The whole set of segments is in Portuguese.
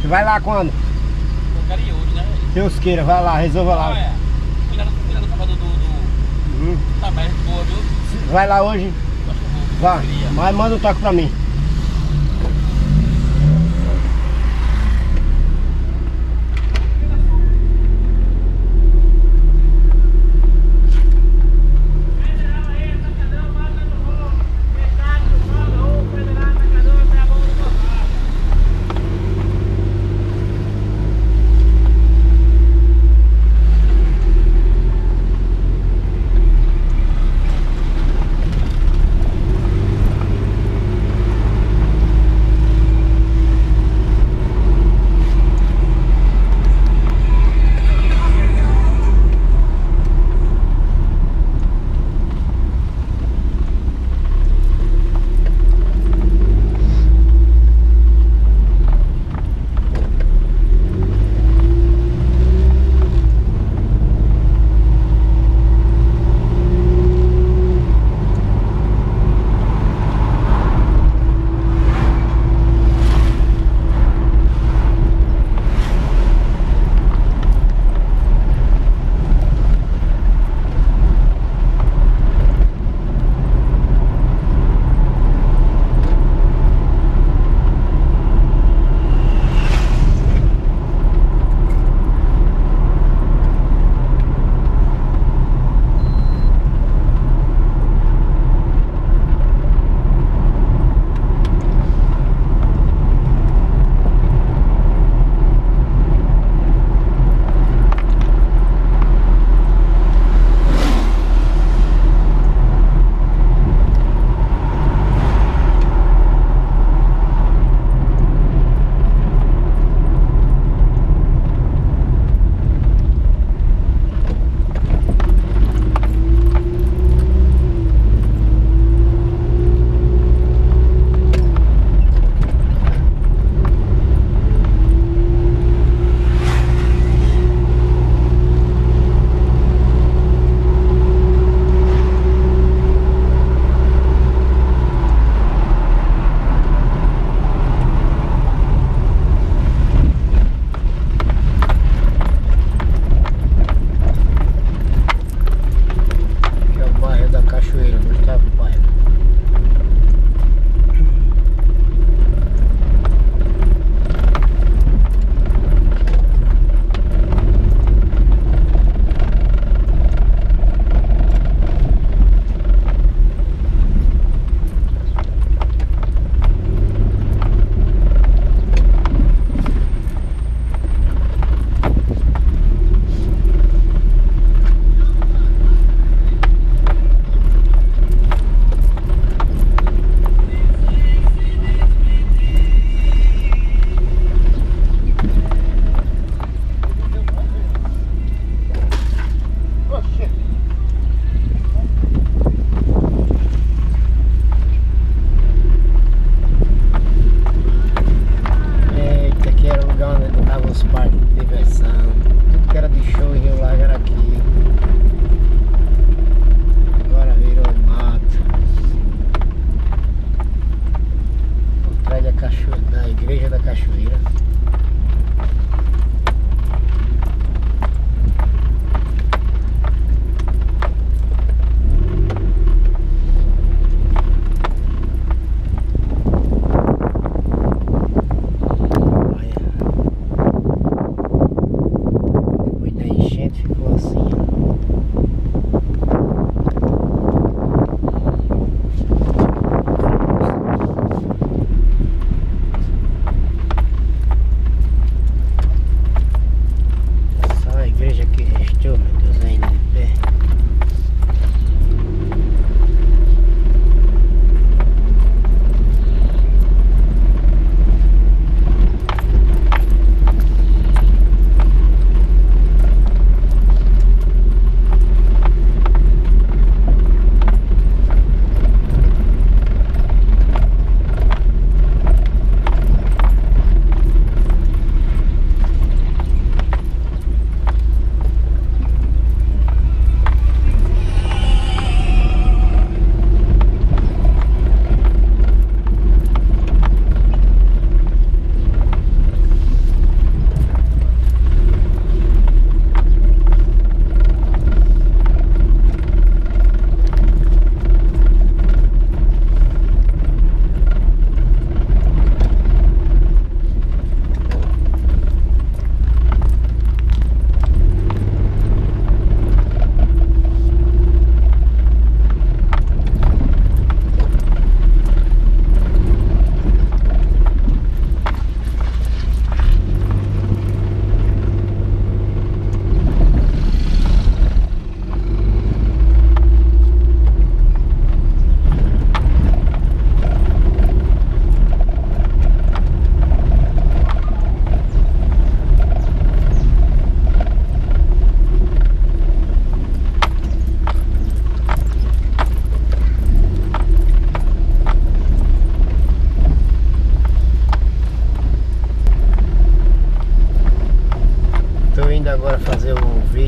Vai lá quando? Eu quero ir hoje, né? Deus queira, vai lá, resolva lá. É. Cuidado com o sábado Tá mais boa, viu? Vai lá hoje? Acho que eu vou. Vai, mas manda um toque pra mim.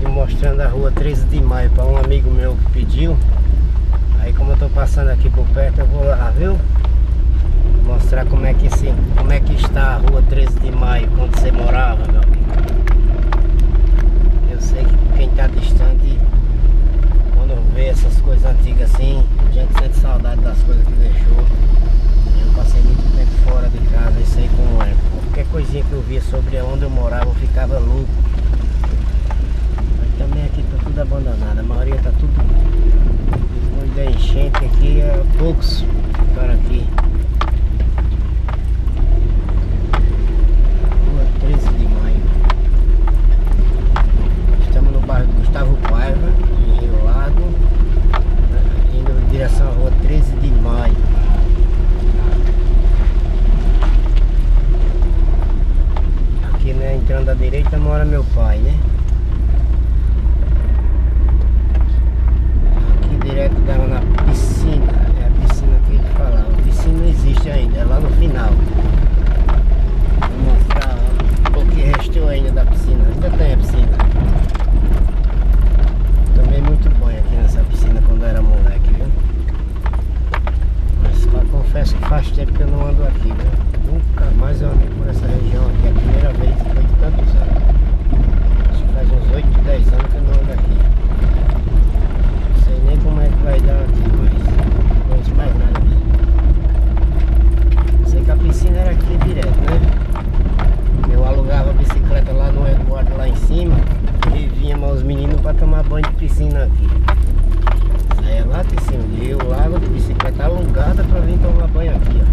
vídeo mostrando a rua 13 de maio para um amigo meu que pediu. Aí como eu tô passando aqui por perto, eu vou lá, viu? Mostrar como é que está a rua 13 de maio quando você morava, meu amigo. Eu sei que quem tá distante, quando vê essas coisas antigas assim, a gente sente saudade das coisas que deixou. Eu passei muito tempo fora de casa e sei como é. Qualquer coisinha que eu via sobre onde eu morava, eu ficava louco. Mas também aqui tá tudo abandonado, a maioria tá tudo. Depois da enchente aqui, poucos ficaram aqui. Rua 13 de maio. Estamos no bairro do Gustavo Paiva, em Rio Lago, indo em direção à rua 13 de maio. Aqui, né, entrando à direita mora meu pai, né? Aqui direto dava na piscina. É a piscina que ele falava. A piscina não existe ainda, é lá no final. Vou mostrar o que restou ainda da piscina. Ainda tem a piscina. Tomei muito banho aqui nessa piscina quando eu era moleque, viu? Mas confesso que faz tempo que eu não ando aqui, viu? Nunca mais eu andei por essa região aqui. É a primeira vez depois de tantos anos. Acho que faz uns 8, 10 anos que eu não ando aqui. Não sei nem como é que vai dar aqui, mas não conheço mais nada aqui. Sei que a piscina era aqui direto, né? Eu alugava a bicicleta lá no Eduardo, lá em cima. E vinhamos os meninos para tomar banho de piscina aqui. Saía lá de cima, de Rio Lago, de bicicleta alugada para vir tomar banho aqui, ó.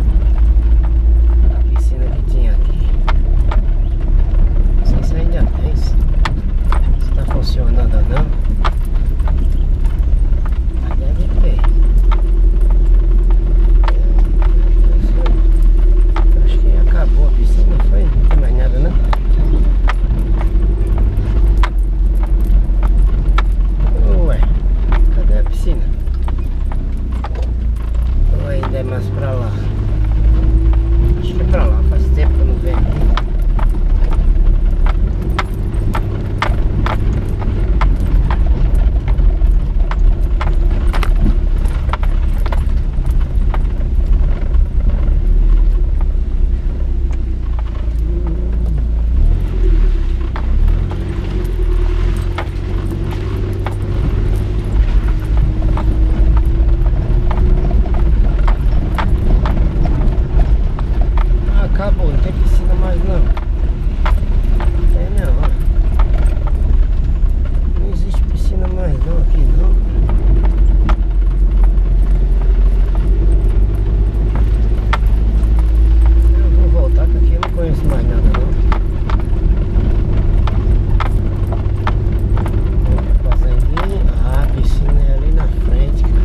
A piscina que tinha aqui. Não sei se ainda tem, se está funcionando ou não. Mas deve ter. Acho que acabou a piscina, não foi? Não tem mais nada, não? Ué, cadê a piscina? Ou ainda é mais pra lá? Acho que é pra lá, faz tempo que eu não venho aqui. Acabou, não tem piscina mais não. Tem não, ó. Não existe piscina mais não aqui não. Eu vou voltar porque aqui eu não conheço mais nada não. Fazendinha. Ah, a piscina é ali na frente, cara.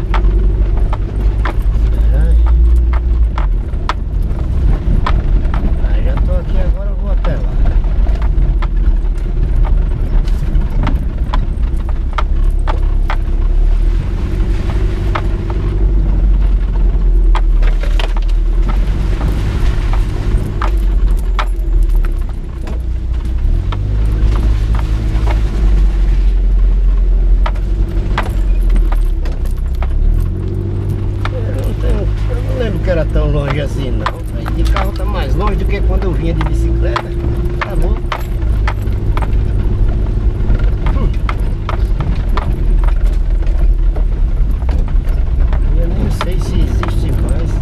Tô aqui agora, eu vou até lá. Eu não lembro que era tão longe assim não. De carro tá mais longe do que quando eu vinha de bicicleta. Tá bom? Eu nem sei se existe mais.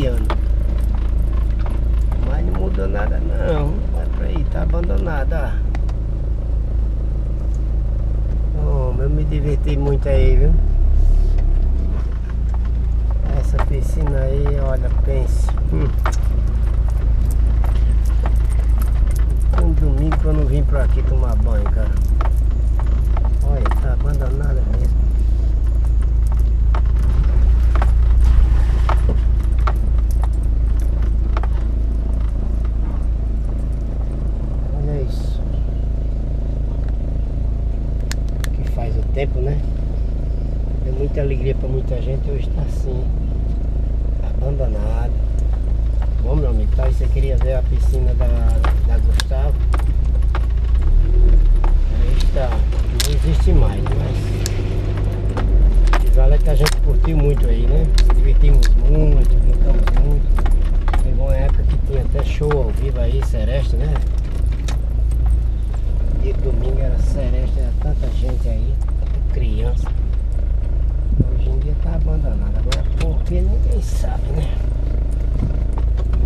anos. Mas não mudou nada não. Olha pra aí, tá abandonada. Oh, eu me diverti muito aí, viu? Essa piscina aí, olha, pense. Um domingo que eu não vim pra aqui tomar banho, cara. Olha, tá abandonada mesmo. Olha isso. Que faz o tempo, né? Deu muita alegria pra muita gente, hoje tá assim. Abandonado. Bom, meu amigo, tá? Você queria ver a piscina da Gustavo? Aí está. Não existe mais, mas vale que a gente curtiu muito aí, né? Se divertimos muito, brincamos muito. Teve uma época que tinha até show ao vivo aí, Sereste, né? Dia de domingo era Sereste, era tanta gente aí, tanta criança. Hoje em dia tá abandonado. Agora por que ninguém sabe, né?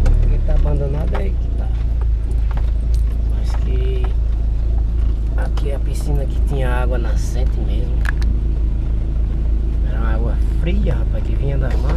Porque tá abandonado aí que tá. Mas que aqui é a piscina que tinha água nascente mesmo. Era uma água fria, rapaz, que vinha das matas.